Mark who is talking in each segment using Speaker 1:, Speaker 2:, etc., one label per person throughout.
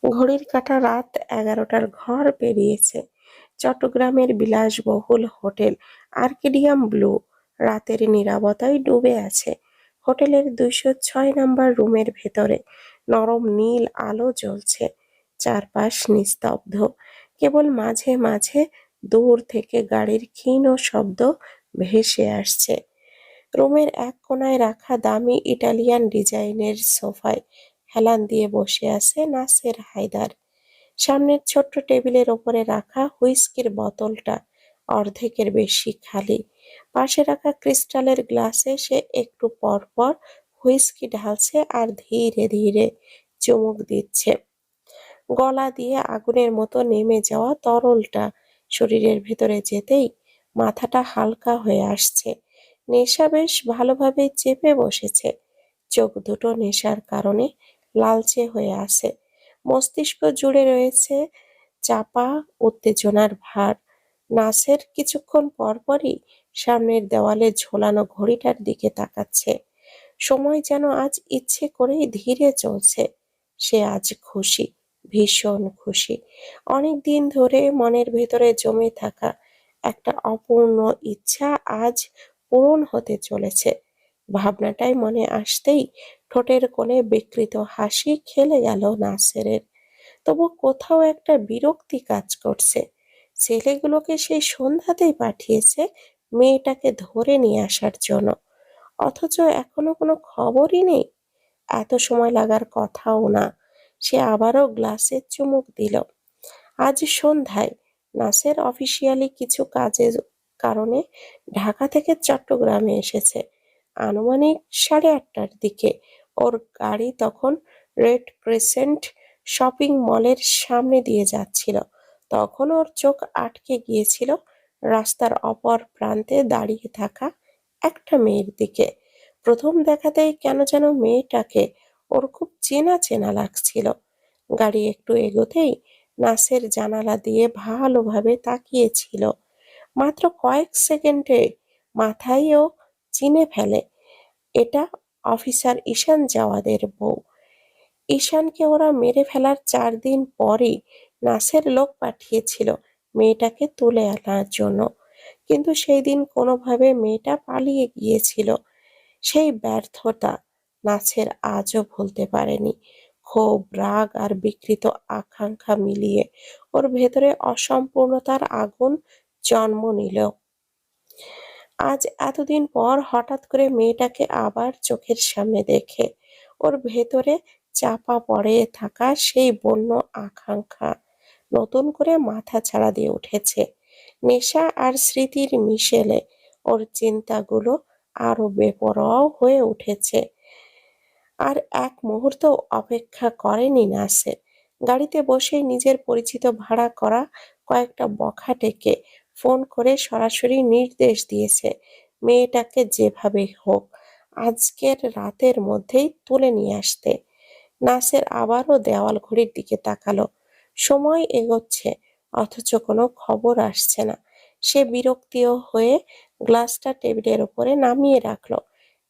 Speaker 1: ঘড়ির কাঁটা রাত 11টার ঘর পেরিয়েছে। চট্টগ্রামের বিলাসবহুল হোটেল আর্কেডিয়াম ব্লু রাতের নীরবতায় ডুবে আছে। হোটেলের 206 নম্বর রুমের ভেতরে নরম নীল আলো জ্বলছে। চারপাশ নিস্তব্ধ, কেবল মাঝে মাঝে দূর থেকে গাড়ির ক্ষীণ শব্দ ভেসে আসছে। রুমের এক কোণায় রাখা দামি ইটালিয়ান ডিজাইনের সোফায় হেলান দিয়ে বসে আছে নাসের হায়দার। সামনের ছোট্ট টেবিলের ওপরে রাখা হুইস্কির বোতলটা অর্ধেকের বেশি খালি। পাশে রাখা ক্রিস্টালের গ্লাসে সে একটু পর পর হুইস্কি ঢালছে আর ধীরে ধীরে চুমুক দিচ্ছে। গলা দিয়ে আগুনের মতো নেমে যাওয়া তরলটা শরীরের ভেতরে যেতেই মাথাটা হালকা হয়ে আসছে। নেশা বেশ ভালোভাবে চেপে বসেছে। চোখ দুটো নেশার কারণে লালচে হয়ে আছে। মস্তিষ্ক জুড়ে রয়েছে চাপা উত্তেজনার ভার। নাসের কিছুক্ষণ পরপরই সামনের দেওয়ালে ঝোলানো ঘড়িটার দিকে তাকাচ্ছে। সময় যেন আজ ইচ্ছে করেই ধীরে চলছে। সে আজ খুশি, ভীষণ খুশি। অনেক দিন ধরে মনের ভেতরে জমে থাকা একটা অপূর্ণ ইচ্ছা আজ পূরণ হতে চলেছে। ভাবনাটাই মনে আসতেই ঠোঁটের কোণে বিকৃত হাসি খেলে গেল নাসেরের। তবু কোথাও একটা বিরক্তি কাজ করছে। ছেলেগুলোকে সেই সন্ধ্যাতেই পাঠিয়েছে মেয়েটাকে ধরে নিয়ে আসার জন্য, অথচ এখনো কোনো খবরই নেই। এত সময় লাগার কথাও না। সে আবারও গ্লাসে চুমুক দিল। আজ সন্ধ্যায় নাসের অফিসিয়ালি কিছু কাজের কারণে ঢাকা থেকে চট্টগ্রামে এসেছে। আনুমানিক 8:30টার দিকে ওর গাড়ি তখন রেড ক্রিসেন্ট শপিং মলের সামনে দিয়ে যাচ্ছিল। তখন ওর চোখ আটকে গিয়েছিল রাস্তার অপর প্রান্তে দাঁড়িয়ে থাকা একটা মেয়ের দিকে। প্রথম দেখাতেই কেন যেন মেয়েটাকে ওর খুব চেনা চেনা লাগছিল। গাড়ি একটু এগোতেই নাসের জানালা দিয়ে ভালোভাবে তাকিয়েছিল। মাত্র কয়েক সেকেন্ডে মাথায় ও চিনে ফেলে এটা অফিসার ঈশান জাওয়াদের বউ। ঈশানকে ওরা মেরে ফেলার 4 দিন পরই নাসের লোক পাঠিয়েছিল মেয়েটাকে তুলে আনার জন্য। কিন্তু সেই দিন কোনোভাবে মেয়েটা পালিয়ে গিয়েছিল। সেই ব্যর্থতা নাসের আজও ভুলতে পারেনি। ক্ষোভ, রাগ আর বিকৃত আকাঙ্ক্ষা মিলিয়ে ওর ভেতরে অসম্পূর্ণতার আগুন জন্ম নিল। আজ এতদিন পর হঠাৎ করে মেয়েটাকে আবার চোখের সামনে দেখে ওর ভেতরে চাপা পড়ে থাকা সেই বন্য আকাঙ্ক্ষা নতুন করে মাথা ছাড়া দিয়ে উঠেছে। নেশা আর স্মৃতির মিশেলে ওর চিন্তাগুলো আরো বেপরোয়া হয়ে উঠেছে। আর এক মুহূর্ত অপেক্ষা করেনি নাসের। গাড়িতে বসেই নিজের পরিচিত ভাড়া করা কয়েকটা বখাটেকে ফোন করে সরাসরি নির্দেশ দিয়েছে মেয়েটাকে যেভাবে হোক আজকের রাতের মধ্যেই তুলে নিয়ে আসতে। নাসের আবারও দেওয়াল ঘড়ির দিকে তাকালো। সময় এগোচ্ছে, অথচ কোনো খবর আসছে না। সে বিরক্তিও হয়ে গ্লাসটা টেবিলের উপরে নামিয়ে রাখলো।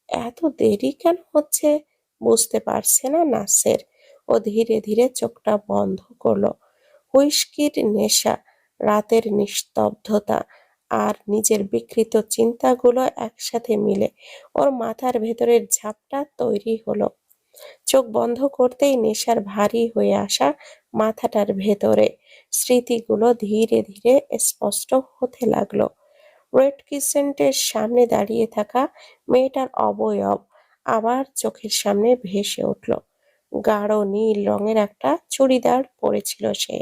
Speaker 1: এত দেরি কেন হচ্ছে বুঝতে পারছে না নাসের। ও ধীরে ধীরে চোখটা বন্ধ করলো। হুইস্কির নেশা, রাতের নিস্তব্ধতা আর নিজের বিকৃত চিন্তাগুলো একসাথে মিলে ওর মাথার ভেতরের ঝাপটা তৈরি হলো। চোখ বন্ধ করতেই নেশার ভারী হয়ে আসা মাথাটার ভেতরে স্মৃতিগুলো ধীরে ধীরে স্পষ্ট হতে লাগলো। রেড ক্রিসেন্টের সামনে দাঁড়িয়ে থাকা মেয়েটার অবয়ব আবার চোখের সামনে ভেসে উঠল। গাঢ় নীল রঙের একটা চুড়িদার পরেছিল সে।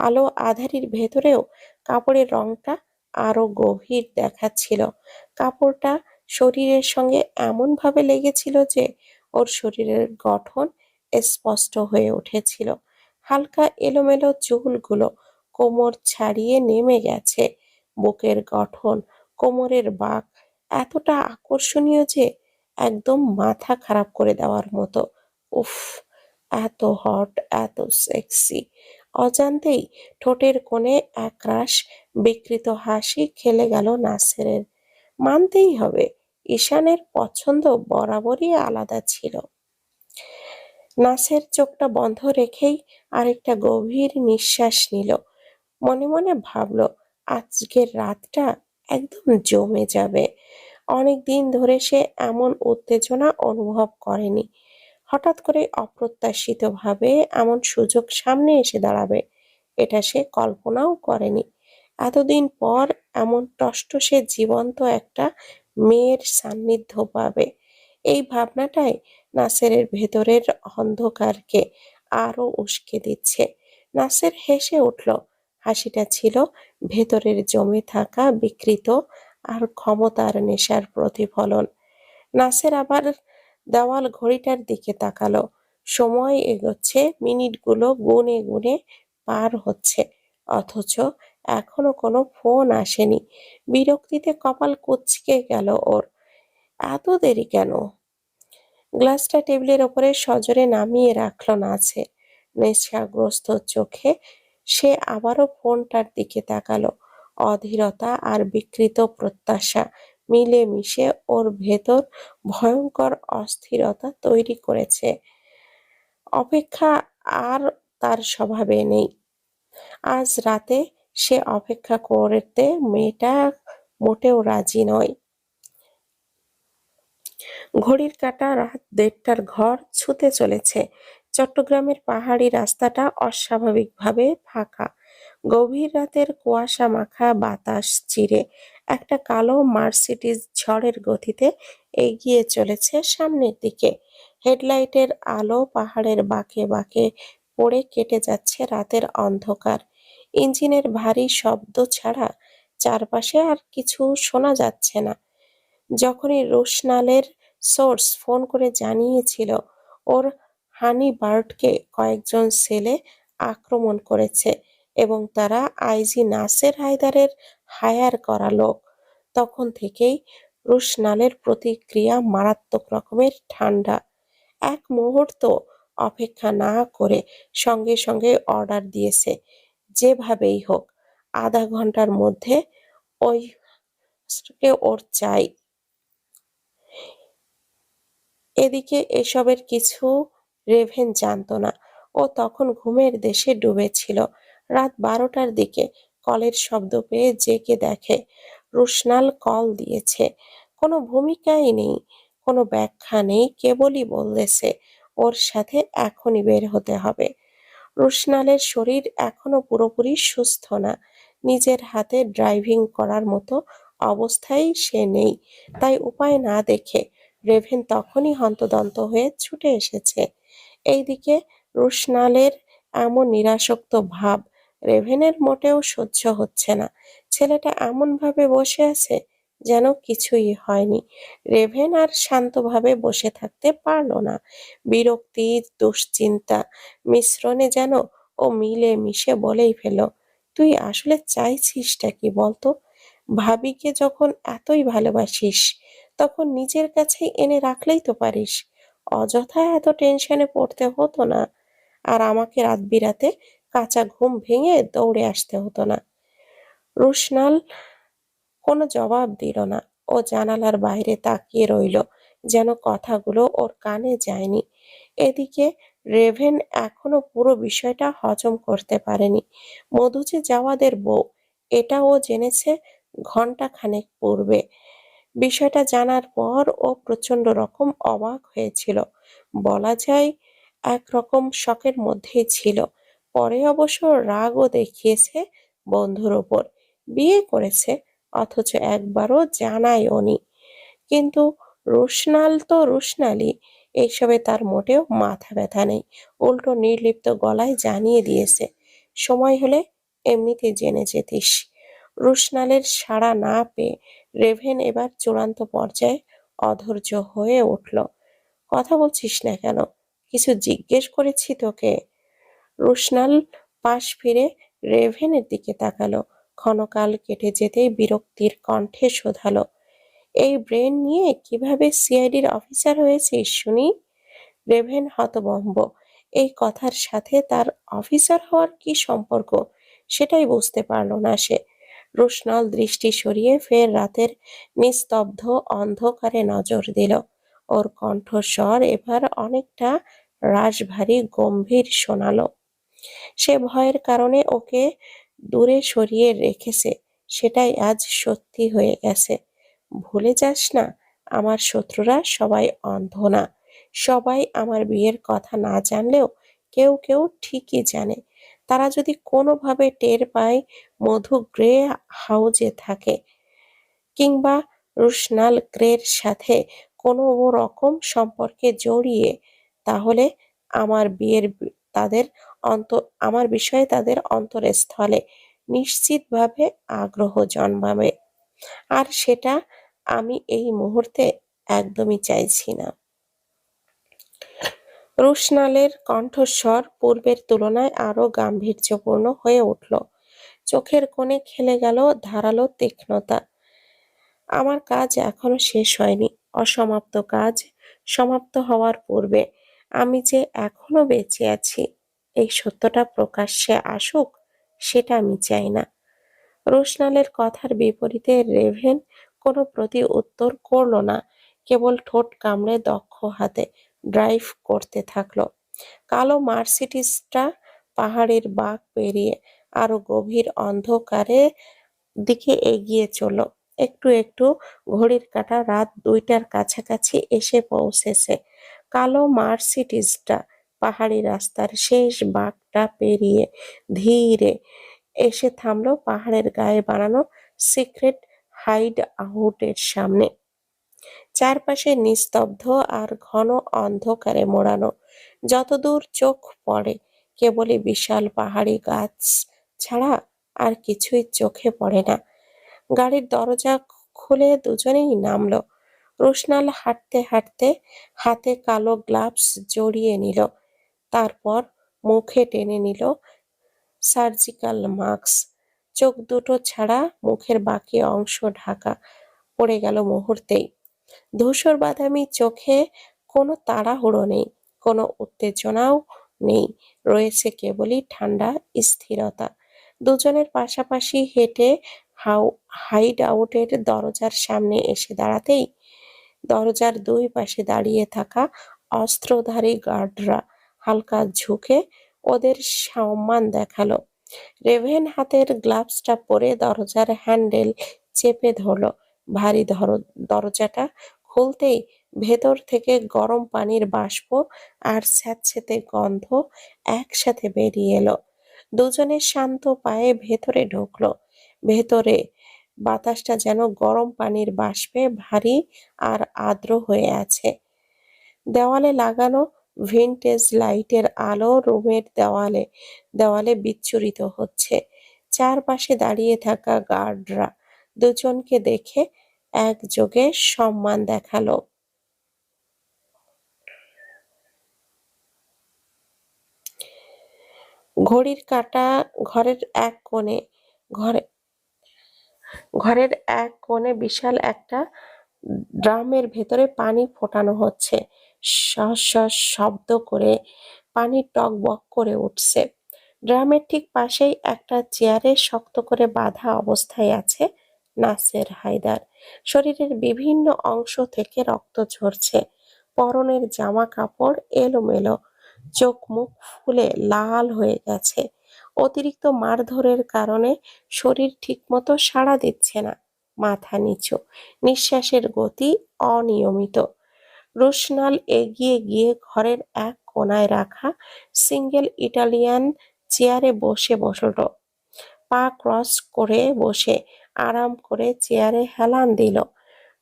Speaker 1: আলো আঁধারির ভেতরেও কাপড়ের রংটা আরো গভীর দেখাচ্ছিল। কাপড়টা শরীরের সঙ্গে এমন ভাবে লেগেছিল যে ওর শরীরের গঠন স্পষ্ট হয়ে উঠেছিল। হালকা এলোমেলো চুলগুলো কোমর ছাড়িয়ে নেমে গেছে। বুকের গঠন, কোমরের বাঁক এতটা আকর্ষণীয় যে একদম মাথা খারাপ করে দেওয়ার মতো। উফ, এত হট, এত সেক্সি। অজান্তেই ঠোঁটের কোণে একরাশ বিকৃত হাসি খেলে গেল নাসেরের। মানতেই হবে ঈশানের পছন্দ বরাবরই আলাদা ছিল। নাসের চোখটা বন্ধ রেখেই আরেকটা গভীর নিঃশ্বাস নিল। মনে মনে ভাবল, আজকের রাতটা একদম জমে যাবে। অনেক দিন ধরে সে এমন উত্তেজনা অনুভব করেনি। হঠাৎ করে অপ্রত্যাশিতভাবে এমন সুযোগ সামনে এসে দাঁড়াবে, এটা সে কল্পনাও করেনি। এতদিন পর এমন টসটসে জীবন্ত একটা মেয়ের সান্নিধ্য পাবে, এই ভাবনাটাই নাসেরের ভেতরের অন্ধকারকে আরো উস্কে দিচ্ছে। নাসের হেসে উঠল। হাসিটা ছিল ভেতরের জমে থাকা বিকৃত আর ক্ষমতার নেশার প্রতিফলন। নাসের আবার দেওয়াল ঘড়িটার দিকে তাকালো। সময় এগোচ্ছে, মিনিটগুলো গুনে গুনে পার হচ্ছে, অথচ এখনো কোনো ফোন আসেনি। বিরক্তিতে কপাল কুঁচকে গেল ওর। এত দেরি কেন? গ্লাসটা টেবিলের ওপরে সজোরে নামিয়ে রাখলো নাছে। নেশাগ্রস্ত চোখে সে আবারও ফোনটার দিকে তাকালো। অধীরতা আর বিকৃত প্রত্যাশা মিলে মিশে ওর ভেতর ভয়ঙ্কর অস্থিরতা তৈরি করেছে। অপেক্ষা আর তার স্বভাবে নেই। আজ রাতে সে অপেক্ষা করতে মেয়েটা মোটেও রাজি নয়। ঘড়ির কাঁটা রাত ১:৩০টার ঘর ছুঁতে চলেছে। চট্টগ্রামের পাহাড়ি রাস্তাটা অস্বাভাবিকভাবে ফাঁকা। গভীর রাতের কুয়াশা মাখা বাতাস চিরে একটা কালো মার্সিডিজ ঝড়ের গতিতে এগিয়ে চলেছে সামনের দিকে। হেডলাইটের আলো পাহাড়ের বাঁকে বাঁকে পড়ে কেটে যাচ্ছে রাতের অন্ধকার। ইঞ্জিনের ভারী শব্দ ছাড়া চারপাশে আর কিছু শোনা যাচ্ছে না। যখনই রোশনালের সোর্স ফোন করে জানিয়েছিল ওর হানিবার্ডকে কয়েকজন ছেলে আক্রমণ করেছে এবং তারা আইজি নাসের হায়দারের হায়ার করা লোক, তখন থেকেই রোশনালের প্রতিক্রিয়া মারাত্মক রকমের ঠান্ডা। এক মুহূর্ত অপেক্ষা না করে সঙ্গে সঙ্গে অর্ডার দিয়েছে, যেভাবেই হোক ০.৫ ঘন্টার মধ্যে ওই ওর চাই। এদিকে এসবের কিছু রেভেন জানত না। ও তখন ঘুমের দেশে ডুবে ছিল। রাত ১২টার দিকে কলের শব্দ পেয়ে জেগে দেখে রোশনাল কল দিয়েছে। কোনো ভূমিকাই নেই, কোনো ব্যাখ্যা নেই, কেবলই বলেছে ওর সাথে এখনই বের হতে হবে। রোশনালের শরীর এখনো পুরোপুরি সুস্থ না। নিজের হাতে ড্রাইভিং করার মতো অবস্থায় সে নেই। তাই উপায় না দেখে রেভেন তখনই হন্তদন্ত হয়ে ছুটে এসেছে। এইদিকে রোশনালের এমন নিরাসক্ত ভাব রেভেনের মোটেও সহ্য হচ্ছে না। ছেলেটা এমনভাবে বসে আছে যেন কিছুই হয়নি। রেভেন আর শান্তভাবে বসে থাকতে পারল না। বিরক্তি, দুশ্চিন্তা মিশ্রণে যেন ও মিলে মিশে বলেই ফেলল, তুই আসলে চাইছিসটা কি বলতো? ভাবিকে যখন এতই ভালোবাসিস তখন নিজের কাছে এনে রাখলেই তো পারিস। অযথা এত টেনশনে পড়তে হতো না। আর আমাকে রাত বিরাতে কাঁচা ঘুম ভেঙে দৌড়ে আসতে হতো না। রোশনাল কোনো জবাব দিল না। ও জানালার বাইরে তাকিয়ে রইল, যেন কথাগুলো ওর কানে যায়নি। এদিকে রেভেন এখনো পুরো বিষয়টা হজম করতে পারেনি। মধু যে জাওয়াদের বউ, এটা ও জেনেছে ঘন্টাখানেক পূর্বে। বিষয়টা জানার পর ও প্রচন্ড রকম অবাক হয়েছিল। বলা যায় একরকম শকের মধ্যেই ছিল। পরে অবশ্য রাগও দেখিয়েছে বন্ধুর ওপর। বিয়ে করেছে, অথচ একবারও জানায়ওনি। কিন্তু রোশনাল তো রোশনালই, এইসবে তার মোটেও মাথা ব্যথা নেই। উল্টো নির্লিপ্ত গলায় জানিয়ে দিয়েছে, সময় হলে এমনিতে জেনে যেতিস। রোশনালের সাড়া না পেয়ে রেভেন এবার চূড়ান্ত পর্যায়ে অধৈর্য হয়ে উঠল। কথা বলছিস না কেন? কিছু জিজ্ঞেস করেছি তোকে। রোশনাল পাশ ফিরে রেভেনের দিকে তাকালো। ক্ষণকাল কেটে যেতেই বিরক্তির কণ্ঠে শোধালো, এই ব্রেন নিয়ে কিভাবে সিআইডির অফিসার হয়েছিস শুনি? রেভেন হতভম্ব। এই কথার সাথে তার অফিসার হওয়ার কি সম্পর্ক, সেটাই বুঝতে পারল না সে। রোশনাল দৃষ্টি সরিয়ে ফের রাতের নিস্তব্ধ অন্ধকারে নজর দিল। ওর কণ্ঠস্বর এবার অনেকটা রাশভারী গম্ভীর শোনালো। সে ভয়ের কারণে ওকে দূরে সরিয়ে রেখেছে, সেটাই আজ সত্যি হয়ে গেছে। ভুলে যাস না, আমার শত্রুরা সবাই অন্ধ না। সবাই আমার বিয়ের কথা না জানলেও কেউ কেউ ঠিকই জানে। তারা যদি কোনোভাবে টের পায় মধু গ্রে হাউজে থাকে, কিংবা রুশনাল গ্রের সাথে কোনো রকম সম্পর্কে জড়িয়ে, তাহলে আমার বিয়ের বি- তাদের অন্ত আমার বিষয়ে তাদের অন্তরস্থলে নিশ্চিতভাবে আগ্রহ জন্মাবে। আর সেটা আমি এই মুহূর্তে একদমই চাইছি না। রুশনালের কণ্ঠস্বর পূর্বের তুলনায় আরো গাম্ভীর্যপূর্ণ হয়ে উঠল। চোখের কোণে খেলে গেল ধারালো তীক্ষ্ণতা। আমার কাজ এখনো শেষ হয়নি। অসমাপ্ত কাজ সমাপ্ত হওয়ার পূর্বে আমি যে এখনো বেঁচে আছি, এই সত্যটা প্রকাশ্যে আসুক, সেটা আমি চাই না। রোশনালের কথার বিপরীতে রেভেন কোনো প্রতি উত্তর করল না, কেবল ঠোঁট কামড়ে দক্ষ হাতে ড্রাইভ করতে থাকলো। কালো মার্সিডিজটা পাহাড়ের বাঁক পেরিয়ে আরো গভীর অন্ধকারে দিকে এগিয়ে চলল। একটু একটু ঘড়ির কাঁটা রাত 2টার কাছাকাছি এসে পৌঁছেছে। কালো মার্সিডিজটা পাহাড়ি রাস্তার শেষ বাঁকটা পেরিয়ে ধীরে এসে থামলো পাহাড়ের গায়ে বানানো সিক্রেট হাইড আউটের সামনে। চারপাশে নিস্তব্ধ আর ঘন অন্ধকারে মোড়ানো। যতদূর চোখ পড়ে কেবলই বিশাল পাহাড়ি গাছ ছাড়া আর কিছুই চোখে পড়ে না। গাড়ির দরজা খুলে দুজনেই নামলো। রোশনাল হাঁটতে হাঁটতে হাতে কালো গ্লাভস জড়িয়ে নিল, তারপর মুখে টেনে নিল সার্জিক্যাল মাস্ক। চোখ দুটো ছাড়া মুখের বাকি অংশ ঢাকা পড়ে গেল মুহূর্তেই। ধূসর বাদামি চোখে কোনো তাড়াহুড়ো নেই, কোনো উত্তেজনাও নেই, রয়েছে কেবলই ঠান্ডা স্থিরতা। দুজনের পাশাপাশি হেঁটে হাউ হাইড আউটের দরজার সামনে এসে দাঁড়াতেই দরজার দুই পাশে দাঁড়িয়ে থাকা অস্ত্রধারী গার্ডরা হালকা ঝুঁকে ওদের সম্মান দেখালো। রেভেন হাতের গ্লাভসটা পরে দরজার হ্যান্ডেল চেপে ধরলো। ভারী দরজাটা খুলতেই ভেতর থেকে গরম পানির বাষ্প আর স্যাঁতসেঁতে গন্ধ একসাথে বেরিয়ে এলো। দুজনে শান্ত পায়ে ভেতরে ঢুকলো। ভেতরে বাতাসটা যেন গরম পানির বাষ্পে ভারী আর আর্দ্র হয়ে আছে। দেওয়ালে লাগানো ভিনটেজ লাইটের আলো রুমের দেওয়ালে দেওয়ালে বিচ্ছুরিত হচ্ছে। চারপাশে দাঁড়িয়ে থাকা গার্ডরা দুজনকে দেখে একযোগে সম্মান দেখালো। ঘড়ির কাঁটা ঘরের এক কোণে ঘরে ঘরের এক কোণে বিশাল একটা ড্রামের ভেতরে পানি ফোটানো হচ্ছে। শস শস শব্দ করে পানি টগবগ করে উঠছে। ড্রামের ঠিক পাশেই একটা চেয়ারে শক্ত করে বাঁধা অবস্থায় আছে নাসের হায়দার। শরীরের বিভিন্ন অংশ থেকে রক্ত ঝরছে। পরনের জামা কাপড় এলোমেলো, চোখ মুখ ফুলে লাল হয়ে গেছে। অতিরিক্ত মারধরের কারণে শরীর ঠিকমতো সাড়া দিচ্ছে না। মাথা নিচু, নিঃশ্বাসের গতি অনিয়মিত। রোশনাল এগিয়ে গিয়ে ঘরের এক কোণায় রাখা সিঙ্গেল ইটালিয়ান চেয়ারে বসে বসল। পা ক্রস করে বসে আরাম করে চেয়ারে হেলান দিল।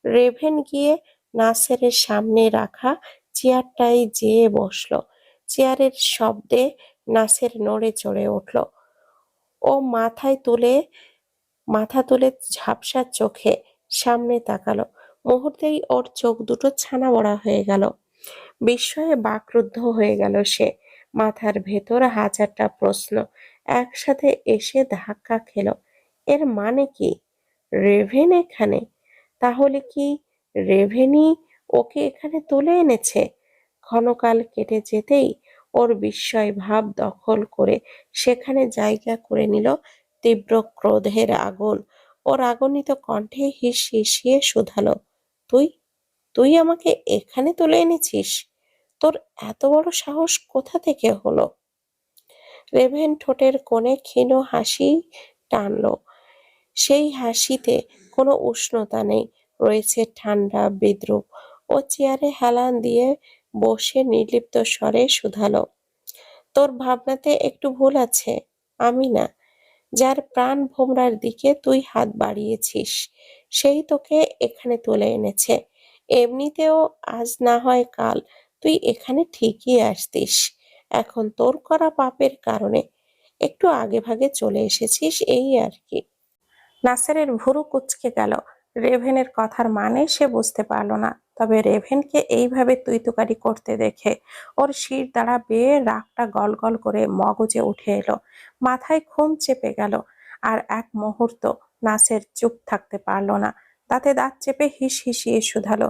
Speaker 1: রেভেন গিয়ে নাসেরের সামনে রাখা চেয়ারটায় যেয়ে বসল। চেয়ারের শব্দে নাসের নড়ে চড়ে উঠল। ও মাথা তুলে ঝাপসা চোখে সামনে তাকালো। মুহূর্তেই ওর চোখ দুটো ছানা বড়া হয়ে গেল। বিস্ময়ে বাকরুদ্ধ হয়ে গেল সে। মাথার ভেতর হাজারটা প্রশ্ন একসাথে এসে ধাক্কা খেল। এর মানে কি? রেভেন এখানে? তাহলে কি রেভেনই ওকে এখানে তুলে এনেছে? ক্ষণকাল কেটে যেতেই ওর বিস্ময় ভাব দখল করে সেখানে জায়গা করে নিল তীব্র ক্রোধের আগুন। ও রাগান্বিত কণ্ঠে হিসিয়ে শুধালো, তুই তুই আমাকে এখানে তুলে এনেছিস? তোর এত বড় সাহস কোথা থেকে হলো? রেভেন ঠোঁটের কোণে ক্ষীণ হাসি টানলো। সেই হাসিতে কোনো উষ্ণতা নেই, রয়েছে ঠান্ডা বিদ্রুপ। ও চেয়ারে হেলান দিয়ে বসে নির্লিপ্ত স্বরে শুধালো, তোর ভাবনাতে একটু ভুল আছে। আমি না, যার প্রাণ ভোমরার দিকে তুই হাত বাড়িয়েছিস সেই তোকে এখানে তুলে এনেছে। এমনিতেও আজ না হয় কাল তুই এখানে ঠিকই আসতিস। এখন তোর করা পাপের কারণে একটু আগে ভাগে চলে এসেছিস, এই আর কি। নাসেরের ভুরু কুঁচকে গেল। রেভেনের কথার মানে সে বুঝতে পারল না, তবে রেভেনকে এইভাবে তুইতুকারি করতে দেখে ওর শির দ্বারা বেয়ে রাগটা গলগল করে মগজে উঠে এলো। মাথায় ঘুম চেপে গেল। আর এক মুহূর্ত নাসের চুপ থাকতে পারল না। দাঁতে দাঁত চেপে হিস হিসিয়ে শুধালো,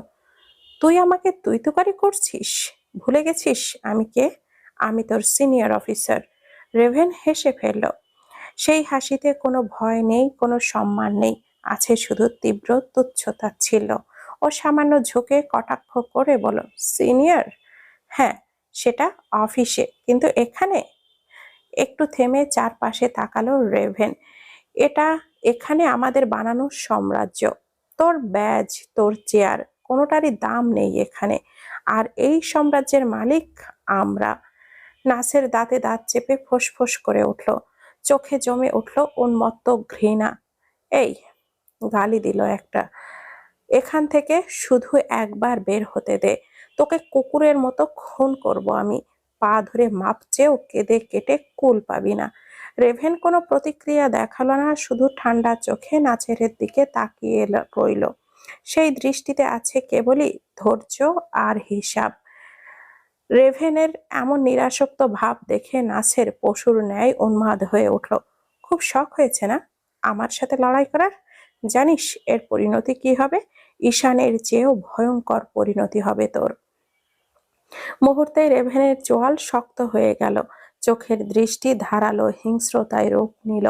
Speaker 1: তুই আমাকে তুইতুকারি করছিস? ভুলে গেছিস আমি কে? আমি তোর সিনিয়র অফিসার। রেভেন হেসে ফেলল। সেই হাসিতে কোনো ভয় নেই, কোনো সম্মান নেই, আছে শুধু তীব্র তুচ্ছ-তাচ্ছিল্য। ও সামান্য ঝুঁকে কটাক্ষ করে বলল, সিনিয়র? হ্যাঁ, সেটা অফিসে, কিন্তু এখানে? একটু থেমে চারপাশে তাকালো রেভেন। এটা এখানে আমাদের বানানো সাম্রাজ্য। তোর ব্যাজ, তোর চেয়ার, কোনোটারই দাম নেই এখানে। আর এই সাম্রাজ্যের মালিক আমরা। নাসের দাঁতে দাঁত চেপে ফোঁস করে উঠল। চোখে জমে উঠল উন্মত্ত ঘৃণা। এই, গালি দিল একটা। এখান থেকে শুধু একবার বের হতে দে, তোকে কুকুরের মতো খুন করব আমি। পা ধরে মাপ চেয়েও কেঁদে কেটে কুল পাবি না। রেভেন কোনো প্রতিক্রিয়া দেখালো না, শুধু ঠান্ডা চোখে নাছেরের দিকে তাকিয়ে রইল। সেই দৃষ্টিতে আছে কেবলই ধৈর্য আর হিসাব। রেভেনের এমন নিরাসক্ত ভাব দেখে নাসের পশুর ন্যায় উন্মাদ হয়ে উঠল। খুব শখ হয়েছে না আমার সাথে লড়াই করার? জানিস এর পরিণতি কি হবে? ঈশানের চেয়েও ভয়ঙ্কর পরিণতি হবে তোর। মুহূর্তে রেভেনের চোয়াল শক্ত হয়ে গেল। চোখের দৃষ্টি ধারালো হিংস্রতায় রূপ নিল।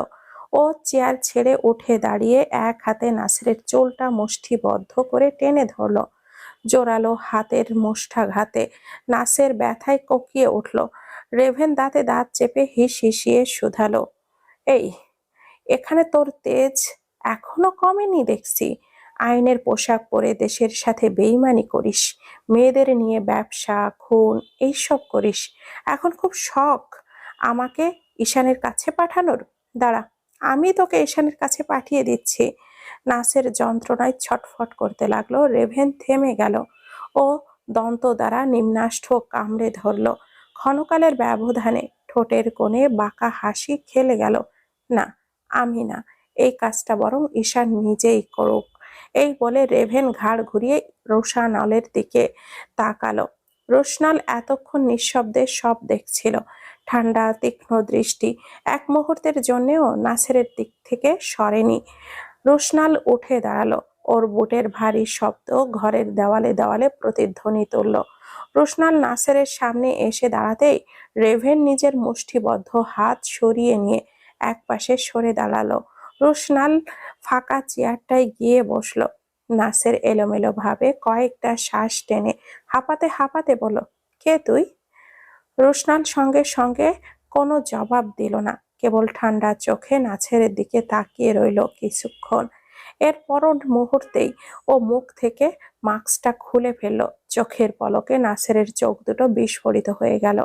Speaker 1: ও চেয়ার ছেড়ে উঠে দাঁড়িয়ে এক হাতে নাসেরের চুলটা মুষ্টিবদ্ধ করে টেনে ধরল। জোরালো হাতের মুষ্ঠাঘাতে নাসের ব্যথায় কোকিয়ে উঠল। রেভেন দাঁতে দাঁত চেপে হিস হিসিয়ে শুধালো, এই, এখানে তোর তেজ এখনো কমেনি দেখছি। আইনের পোশাক পরে দেশের সাথে বেইমানি করিস, মেয়েদের নিয়ে ব্যবসা, খুন এইসব করিস। এখন খুব শখ আমাকে ঈশানের কাছে পাঠানোর? দাঁড়া, আমি তোকে ঈশানের কাছে পাঠিয়ে দিচ্ছি। নাসের যন্ত্রণায় ছটফট করতে লাগলো। রেভেন থেমে গেল। ও দন্ত দ্বারা নিম্নাষ্ঠ কামড়ে ধরল। ক্ষণকালের ব্যবধানে ঠোঁটের কোণে বাঁকা হাসি খেলে গেল। না, আমি না, এই কাজটা বরং ঈশান নিজেই করুক। এই বলে রেভেন ঘাড় ঘুরিয়ে রোশানলের দিকে তাকালো। রোশনাল এতক্ষণ নিঃশব্দে সব দেখছিল। ঠান্ডা তীক্ষ্ণ দৃষ্টি। এক মুহূর্তের জন্যেও নাসেরের দিক থেকে সরেনি। রোশনাল উঠে দাঁড়ালো। ওর বুটের ভারী শব্দ ঘরের দেওয়ালে দেওয়ালে প্রতিধ্বনি তুলল। রোশনাল নাসেরের সামনে এসে দাঁড়াতেই রেভেন নিজের মুষ্টিবদ্ধ হাত সরিয়ে নিয়ে একপাশে সরে দাঁড়ালো। রোশনাল ফাঁকা চেয়ারটায় গিয়ে বসলো। নাসের এলোমেলো ভাবে কয়েকটা শ্বাস টেনে হাঁপাতে হাঁপাতে বলল, কে তুই? রোশনাল সঙ্গে সঙ্গে কোনো জবাব দিল না, কেবল ঠান্ডা চোখে নাছেরের দিকে তাকিয়ে রইল কিছুক্ষণ। এর পর মুহূর্তেই ও মুখ থেকে মাস্কটা খুলে ফেলল। চোখের পলকে নাছেরের চোখ দুটো বিস্ফোরিত হয়ে গেল।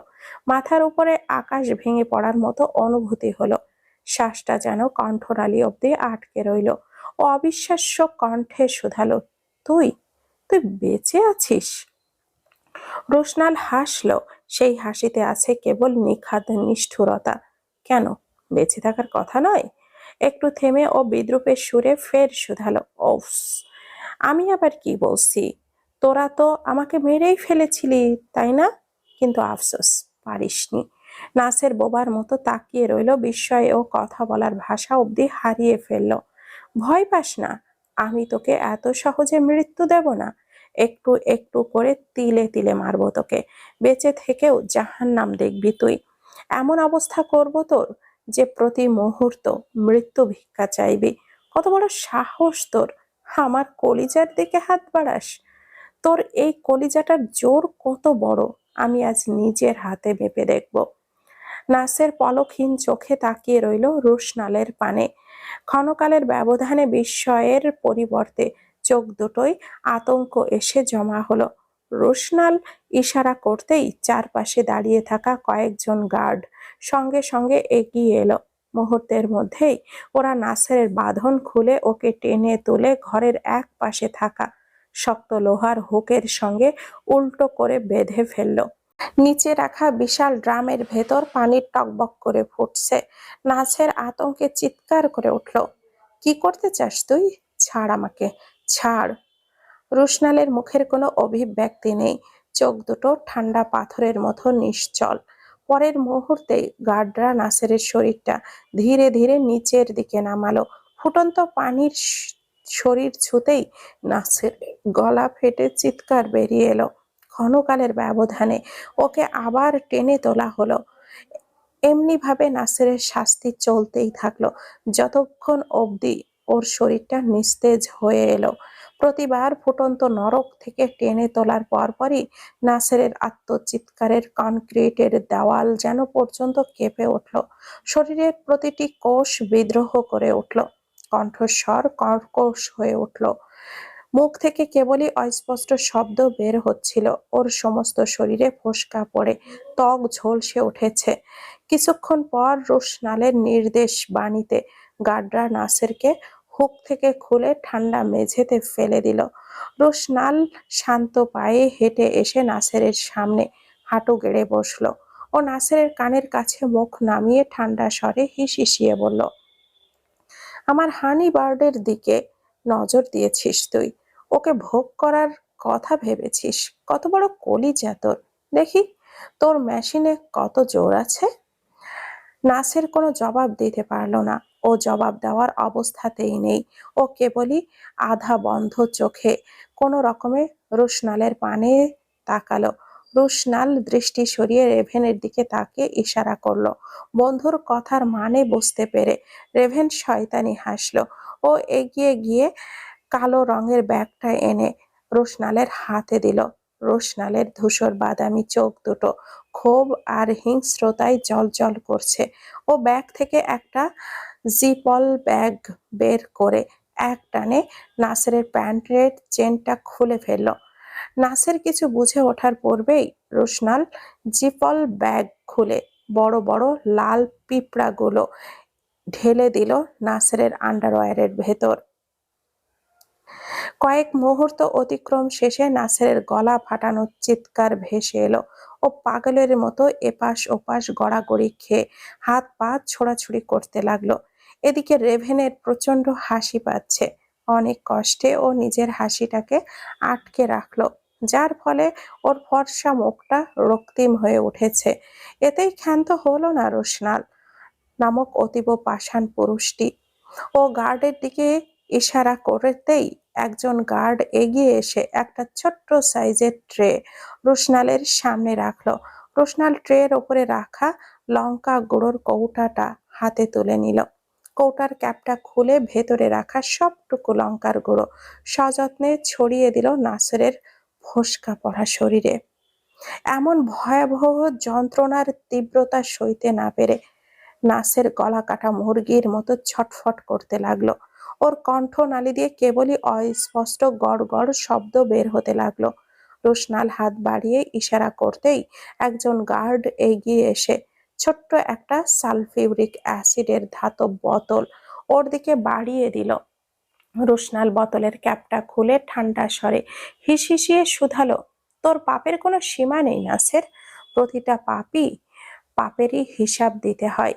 Speaker 1: মাথার উপরে আকাশ ভেঙে পড়ার মতো অনুভূতি হলো। শ্বাসটা যেন কণ্ঠনালী অব্দি আটকে রইল। ও অবিশ্বাস্য কণ্ঠে শুধালো, তুই তুই বেঁচে আছিস? রোশনাল হাসল। সেই হাসিতে আছে কেবল নিখাদ নিষ্ঠুরতা। কেন, বেঁচে থাকার কথা নয়? একটু থেমে ও বিদ্রূপের সুরে ফের শুধালো, ওফস, আমি আবার কি বলছি? তোরা তো আমাকে মেরেই ফেলেছিলি, তাই না? কিন্তু আফসোস, পারিসনি। নাসের বোবার মতো তাকিয়ে রইল, বিস্ময়ে ও কথা বলার ভাষা অব্দি হারিয়ে ফেলল। ভয় পাস না, আমি তোকে এত সহজে মৃত্যু দেব না। একটু একটু করে তিলে তিলে মারবো তোকে। বেঁচে থেকেও জাহান্নাম দেখবি তুই। এমন অবস্থা করব তোর যে প্রতি মুহূর্ত মৃত্যু ভিক্ষা চাইবি। কত বড় সাহস তোর, আমার কলিজার দিকে হাত বাড়াস? তোর এই কলিজাটার জোর কত বড়! আমি আজ নিজের হাতে মেপে দেখব। নাসের পলকহীন চোখে তাকিয়ে রইল রোশনালের পানে। ক্ষণকালের ব্যবধানে বিস্ময়ের পরিবর্তে চোখ দুটোই আতঙ্ক এসে জমা হলো। রোশনাল ইশারা করতেই চারপাশে দাঁড়িয়ে থাকা কয়েকজন গার্ড সঙ্গে সঙ্গে এগিয়ে এলো। মুহূর্তের মধ্যেই ওরা নাসেরের বাঁধন খুলে ওকে টেনে তুলে ঘরের এক পাশে থাকা শক্ত লোহার হুকের সঙ্গে উল্টো করে বেঁধে ফেললো। নিচে রাখা বিশাল ড্রামের ভেতর পানি টকবক করে ফুটছে। নাসের আতঙ্কে চিৎকার করে উঠল, কি করতে চাস তুই? ছাড় আমাকে, ছাড়। রোশনালের মুখের কোনো অভিব্যক্তি নেই, চোখ দুটো ঠান্ডা পাথরের মতো নিশ্চল। পরের মুহূর্তেই গার্ডরা নাসেরের শরীরটা ধীরে ধীরে নিচের দিকে নামালো। ফুটন্ত পানির শরীর ছুঁতেই নাসের গলা ফেটে চিৎকার বেরিয়ে এলো। ক্ষণকালের ব্যবধানে ওকে আবার টেনে তোলা হলো। এমনি ভাবে নাসেরের শাস্তি চলতেই থাকলো যতক্ষণ অবধি ওর শরীরটা নিস্তেজ হয়ে এলো। প্রতিবার ফুটন্ত নরক থেকে টেনে তোলার পরপরই নাসেরের আত্মচিৎকারের কনক্রিটের দেওয়াল যেন পর্যন্ত কেঁপে উঠল। শরীরের প্রতিটি কোষ বিদ্রোহ করে উঠল, কণ্ঠস্বর কর্কশ হয়ে উঠল। মুখ থেকে কেবলই অস্পষ্ট শব্দ বের হচ্ছিল। ওর সমস্ত শরীরে ফোস্কা পড়ে ত্বক ঝলসে উঠেছে। কিছুক্ষণ পর রোশনালের নির্দেশ বাণীতে গার্ডরা নাসেরকে হুক থেকে খুলে ঠান্ডা মেঝেতে ফেলে দিল। রোশনাল শান্ত পায়ে হেঁটে এসে নাসেরের সামনে হাঁটু গেড়ে বসলো। ও নাসেরের কানের কাছে মুখ নামিয়ে ঠান্ডা স্বরে হিসিয়ে বলল, আমার হানি বার্ডের দিকে নজর দিয়েছিস তুই? ওকে ভোগ করার কথা ভেবেছিস? কত বড় কলিজা তোর! দেখি তোর মেশিনে কত জোর আছে। নাসের কোনো জবাব দিতে পারল না। ও জবাব দেওয়ার অবস্থাতেই নেই। ও কেবলই আধা বন্ধ চোখে কোনো রকমে রোশনালের পানে তাকালো। রোশনাল দৃষ্টি সরিয়ে রেভেনের দিকে তাকিয়ে ইশারা করলো। বন্ধুর কথার মানে বুঝতে পেরে রেভেন শয়তানি হাসলো। ও এগিয়ে গিয়ে কালো রঙের ব্যাগটা এনে রোশনালের হাতে দিল। রোশনালের ধূসর বাদামি চোখ দুটো ক্ষোভ আর হিংস্রতায় জ্বলজ্বল করছে। ও ব্যাগ থেকে একটা জিপল ব্যাগ বের করে এক টানে নাসেরের প্যান্টের চেনটা খুলে ফেলল। নাসের কিছু বুঝে ওঠার পূর্বেই রোশনাল জিপল ব্যাগ খুলে বড় বড় লাল পিঁপড়াগুলো ঢেলে দিল নাসেরের আন্ডারওয়্যারের ভেতর। কয়েক মুহূর্ত অতিক্রম শেষে নাসেরের গলা ফাটানো চিৎকার ভেসে এলো। ও পাগলের মতো এপাশ ওপাশ গড়াগড়ি খেয়ে হাত পা ছোড়াছুড়ি করতে লাগলো। এদিকে রেভেনের প্রচন্ড হাসি পাচ্ছে। অনেক কষ্টে ও নিজের হাসিটাকে আটকে রাখলো, যার ফলে ওর ফর্সা মুখটা রক্তিম হয়ে উঠেছে। এতেই ক্ষান্ত হলো না রোশনাল নামক অতীব পাষাণ পুরুষটি। ও গার্ডের দিকে ইশারা করতেই একজন গার্ড এগিয়ে এসে একটা ছোট্ট সাইজের ট্রে রোশনালের সামনে রাখলো। রোশনাল ট্রের ওপরে রাখা লঙ্কা গুঁড়োর কৌটাটা হাতে তুলে নিল। কৌটার ক্যাপটা খুলে ভেতরে রাখা সবটুকু লঙ্কার গুঁড়ো সযত্নে ছড়িয়ে দিল নাসেরের ফোস্কা পড়া শরীরে। এমন ভয়াবহ যন্ত্রণার তীব্রতা সইতে না পেরে নাসের গলা কাটা মুরগির মতো ছটফট করতে লাগলো। ওর কণ্ঠনালী দিয়ে কেবলই অস্পষ্ট গড় গড় শব্দ বের হতে লাগলো। রোশনাল হাত বাড়িয়ে ইশারা করতেই একজন গার্ড এগিয়ে এসে ছোট্ট একটা সালফিউরিক অ্যাসিডের ধাতব বোতল ওর দিকে বাড়িয়ে দিল। রোশনাল বোতলের ক্যাপটা খুলে ঠান্ডা স্বরে হিসিয়ে শুধালো, তোর পাপের কোনো সীমা নেই নাসের। প্রতিটা পাপেরই হিসাব দিতে হয়।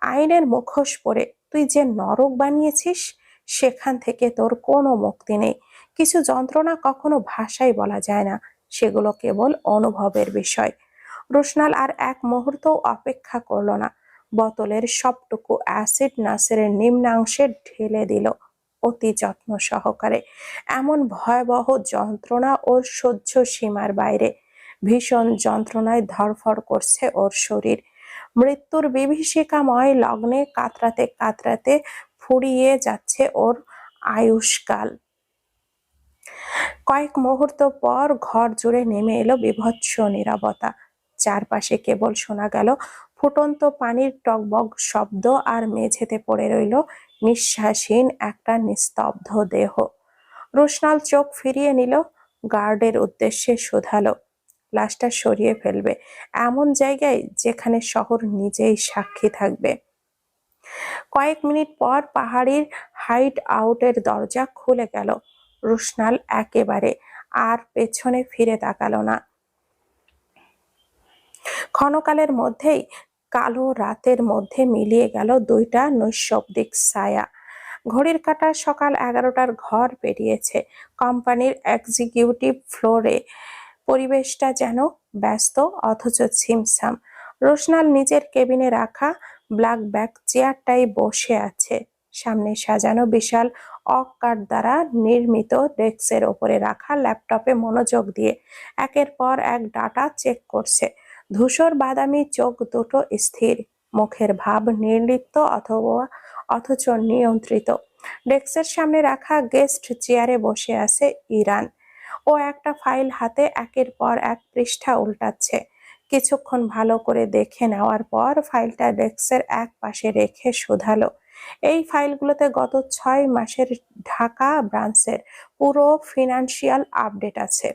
Speaker 1: আইনের মুখোশ পরে তুই যে নরক বানিয়েছিস সেখান থেকে তোর কোনো মুক্তি নেই। কিছু যন্ত্রণা কখনো ভাষায় বলা যায় না, সেগুলো কেবল অনুভবের বিষয়। রোশনাল আর এক মুহূর্ত অপেক্ষা করলো না। বোতলের সবটুকু অ্যাসিড নাসেরের নিম্নাংশে ঢেলে দিল অতি যত্ন সহকারে। এমন ভয়াবহ যন্ত্রণা ওর সহ্য সীমার বাইরে। ভীষণ যন্ত্রণায় ধড়ফড় করছে ওর শরীর। মৃত্যুর বিভীষিকাময় লগ্নে কাতরাতে কাতরাতে ফুরিয়ে যাচ্ছে ওর আয়ুষ্কাল। কয়েক মুহূর্ত পর ঘর জুড়ে নেমে এলো বীভৎস নীরবতা। চারপাশে কেবল শোনা গেল ফুটন্ত পানির টগবগ শব্দ আর মেঝেতে পড়ে রইল নিঃশ্বাসহীন একটা নিস্তব্ধ দেহ। রোশনাল চোখ ফিরিয়ে নিল, গার্ডের উদ্দেশ্যে শুধালো, লাশটা সরিয়ে ফেলবে এমন জায়গায় যেখানে শহর নিজেই সাক্ষী থাকবে। কয়েক মিনিট পর পাহাড়ির হাইড আউটের দরজা খুলে গেল। রোশনাল একেবারে আর পেছনে ফিরে তাকালো না। ক্ষণকালের মধ্যেই কালো রাতের মধ্যে মিলিয়ে গেল দুইটা নৈশব্দিক ছায়া। ঘড়ির কাঁটা সকাল 11টার ঘর পেরিয়েছে। কোম্পানির এক্সিকিউটিভ ফ্লোরে পরিবেশটা যেন ব্যস্ত অথচ ছিমছাম। রোশনাল নিজের কেবিনে রাখা ব্ল্যাক ব্যাক চেয়ারটাই বসে আছে। সামনে সাজানো বিশাল ওক কাঠ দ্বারা নির্মিত ডেস্কের ওপরে রাখা ল্যাপটপে মনোযোগ দিয়ে একের পর এক ডাটা চেক করছে। ধূসর বাদামি চোখ দুটো স্থির, মুখের ভাব নির্লিপ্ত অথচ নিয়ন্ত্রিত। ডেস্কের সামনে রাখা গেস্ট চেয়ারে বসে আছে ইরান। ও একটা ফাইল হাতে একের পর এক পৃষ্ঠা উল্টাচ্ছে। কিছুক্ষণ ভালো করে দেখে নেওয়ার পর ফাইলটা ডেস্কের এক পাশে রেখে শুধালো, এই ফাইলগুলোতে গত 6 মাসের ঢাকা ব্রাঞ্চের পুরো ফিনান্সিয়াল আপডেট আছে,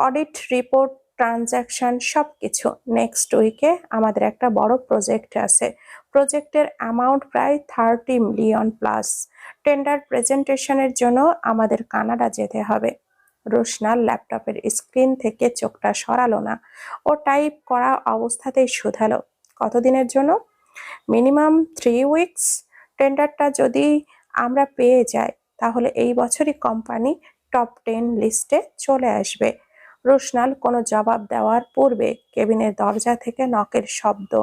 Speaker 1: অডিট রিপোর্ট, ট্রানজাকশন সবকিছু। নেক্সট উইকে আমাদের একটা বড় প্রজেক্ট আছে। প্রজেক্টের অ্যামাউন্ট প্রায় 30 মিলিয়ন প্লাস। টেন্ডার প্রেজেন্টেশনের জন্য আমাদের কানাডা যেতে হবে। রোশনাল ল্যাপটপের স্ক্রিন থেকে চোখটা সরালো না। ও টাইপ করা অবস্থাতেই শুধালো, কতদিনের জন্য? Minimum 3 weeks. টেন্ডারটা যদি আমরা পেয়ে যাই তাহলে এই বছরই কোম্পানি টপ 10 লিস্টে চলে আসবে। রোশনাল কোনো জবাব দেওয়ার পূর্বে কেবিনের দরজা থেকে নকের শব্দ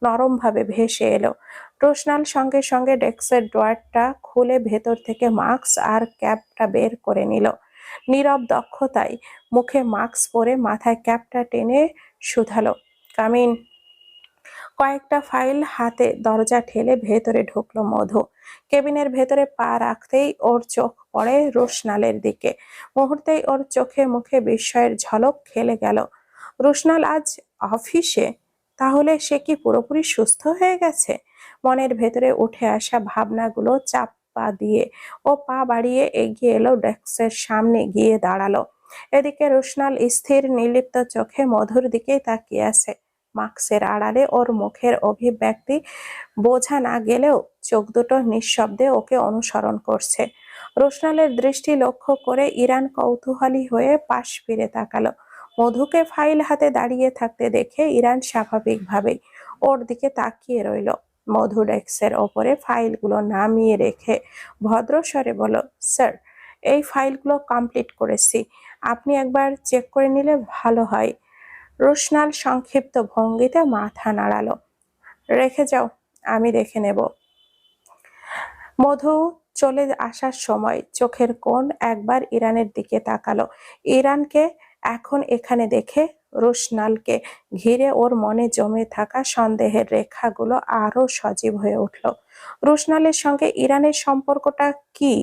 Speaker 1: নরমভাবে ভেসে এলো। রোশনাল সঙ্গে সঙ্গে ডেস্কের ড্রয়ারটা খুলে ভেতর থেকে মাস্ক আর ক্যাপটা বের করে নিল। নীরব দক্ষতায় মুখে মাস্ক পরে মাথায় ক্যাপটা টেনে শুধালো, কামিন। কয়েকটা ফাইল হাতে দরজা ঠেলে ভেতরে ঢুকলো মধু। কেবিনের ভেতরে পা রাখতেই ওর চোখ পড়ে রোশনালের দিকে। মুহূর্তেই ওর চোখে মুখে বিস্ময়ের ঝলক খেলে গেল। রোশনাল আজ অফিসে? তাহলে সে কি পুরোপুরি সুস্থ হয়ে গেছে? মনের ভেতরে উঠে আসা ভাবনাগুলো চাপা দিয়ে ও পা বাড়িয়ে এগিয়ে এলো, ডেস্কের সামনে গিয়ে দাঁড়ালো। এদিকে রোশনাল স্থির নির্লিপ্ত চোখে মধুর দিকেই তাকিয়ে আছে। মাস্কের আড়ালে ওর মুখের অভিব্যক্তি বোঝা না গেলেও চোখ দুটো নিঃশব্দে ওকে অনুসরণ করছে। রোশনালের দৃষ্টি লক্ষ্য করে ইরান কৌতূহলী হয়ে পাশ ফিরে তাকালো। মধুকে ফাইল হাতে দাঁড়িয়ে থাকতে দেখে ইরান স্বাভাবিকভাবেই ওর দিকে তাকিয়ে রইল। মধু ডেস্কের ওপরে ফাইলগুলো নামিয়ে রেখে ভদ্রস্বরে বলল, স্যার, এই ফাইলগুলো কমপ্লিট করেছি, আপনি একবার চেক করে নিলে ভালো হয়। রোশনাল সংক্ষিপ্ত ভঙ্গিতে মাথা নাড়ালো, রেখে যাও, আমি দেখে নেব। মধু চলে আসার সময় চোখের কোণ একবার ইরানের দিকে তাকালো। ইরানকে এখন এখানে দেখে রোশনালকে ঘিরে ওর মনে জমে থাকা সন্দেহের রেখাগুলো আরো সজীব হয়ে উঠল। রোশনালের সঙ্গে ইরানের সম্পর্কটা কি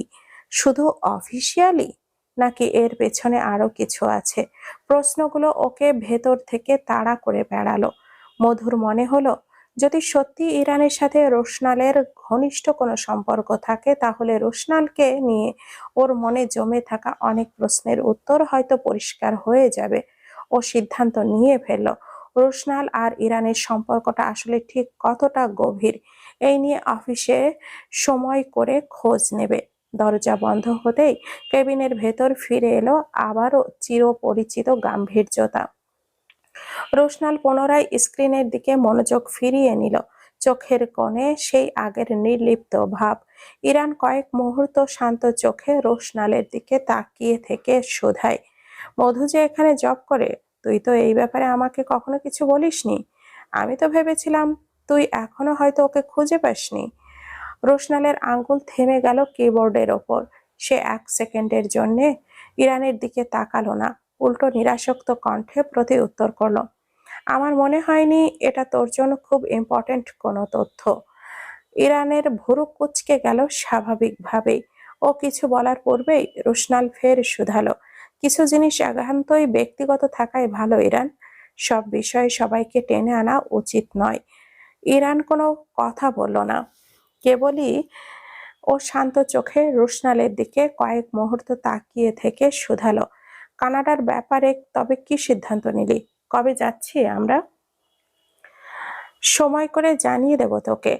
Speaker 1: শুধু অফিসিয়ালি, নাকি এর পেছনে আরো কিছু আছে? প্রশ্নগুলো ওকে ভেতর থেকে তাড়া করে বেড়ালো। মধুর মনে হলো, যদি সত্যি ইরানের সাথে রোশনালের ঘনিষ্ঠ কোনো সম্পর্ক থাকে তাহলে রোশনালকে নিয়ে ওর মনে জমে থাকা অনেক প্রশ্নের উত্তর হয়তো পরিষ্কার হয়ে যাবে। ও সিদ্ধান্ত নিয়ে ফেলল, রোশনাল আর ইরানের সম্পর্কটা আসলে ঠিক কতটা গভীর এই নিয়ে অফিসে সময় করে খোঁজ নেবে। দরজা বন্ধ হতেই কেবিনের ভেতর ফিরে এলো আবারও চিরপরিচিত গাম্ভীর্যতা। রোশনাল পুনরায় স্ক্রিনের দিকে মনোযোগ ফিরিয়ে নিল। চোখের কোণে সেই আগের নির্লিপ্ত ভাব। ইরান কয়েক মুহূর্ত শান্ত চোখে রোশনালের দিকে তাকিয়ে থেকে শোধায়, মধু যে এখানে জব করে, তুই তো এই ব্যাপারে আমাকে কখনো কিছু বলিসনি। আমি তো ভেবেছিলাম তুই এখনো হয়তো ওকে খুঁজে পাসনি। রোশনালের আঙ্গুল থেমে গেল কিবোর্ডের ওপর। সে 1 সেকেন্ডের জন্যে ইরানের দিকে তাকালো না, উল্টো নিরাসক্ত কণ্ঠে প্রতি উত্তর করলো, আমার মনে হয়নি এটা তোর জন্য খুব ইম্পর্টেন্ট কোনো তথ্য। ইরানের ভুরু কুঁচকে গেল স্বাভাবিকভাবেই। ও কিছু বলার পূর্বেই রুশনাল ফের শুধালো, কিছু জিনিস একান্তই ব্যক্তিগত থাকাই ভালো ইরান। সব বিষয়ে সবাইকে টেনে আনা উচিত নয়। ইরান কোনো কথা বলল না, কেবলই ও শান্ত চোখে রুশনালের দিকে কয়েক মুহূর্ত তাকিয়ে থেকে শুধালো, কানাডার ব্যাপারে তবে কি সিদ্ধান্ত নিলি? কবে যাচ্ছি আমরা? সময় করে জানিয়ে দেব তোকে।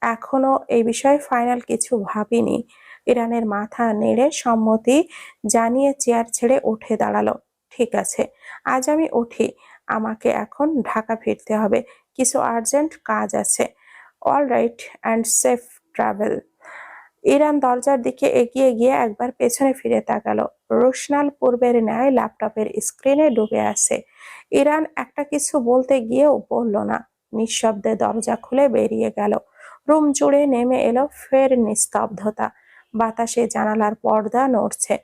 Speaker 1: এখনো এই বিষয়ে ফাইনাল কিছু ভাবিনি। ইরানের মাথা নেড়ে সম্মতি জানিয়ে চেয়ার ছেড়ে উঠে দাঁড়ালো। ঠিক আছে, আজ আমি উঠি। আমাকে এখন ঢাকা ফিরতে হবে, কিছু আর্জেন্ট কাজ আছে। All right, and safe travel. Iran দরজার দিকে এগিয়ে গিয়ে একবার পেছনে ফিরে তাকালো। রোশনাল পূর্বের ন্যায় ল্যাপটপের স্ক্রিনে ডুবে আছে। ইরান একটা কিছু বলতে গিয়েও বলল না, নিঃশব্দে দরজা খুলে বেরিয়ে গেল। রুম জুড়ে নেমে এলো ফের নিস্তব্ধতা। বাতাসে জানালার পর্দা নড়ছে,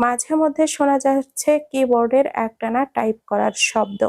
Speaker 1: মাঝে মধ্যে শোনা যাচ্ছে কিবোর্ডের একটানা টাইপ করার শব্দ।